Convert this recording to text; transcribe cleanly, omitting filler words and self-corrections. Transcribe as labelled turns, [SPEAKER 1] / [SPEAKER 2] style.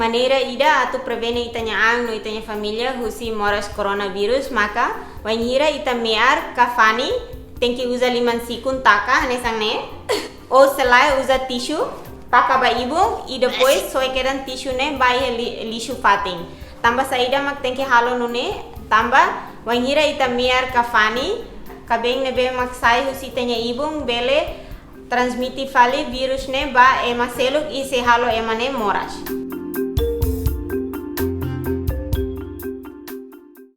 [SPEAKER 1] maneira ida atu prevene itanya ang no itanya família husi moras coronavírus maka wanhira ita mear kafani tem que usar liman sikun taka nesang ne ou selai usa tissue taka ba ibung e depois só quedan tissue ne vai lixo fating tamba saída mak tem que halo no ne tamba wanhira ita mear kafani kabeng nebe mak sai husi itanya ibung bele transmite fali vírus ne ba ema seluk e se halo ema ne moras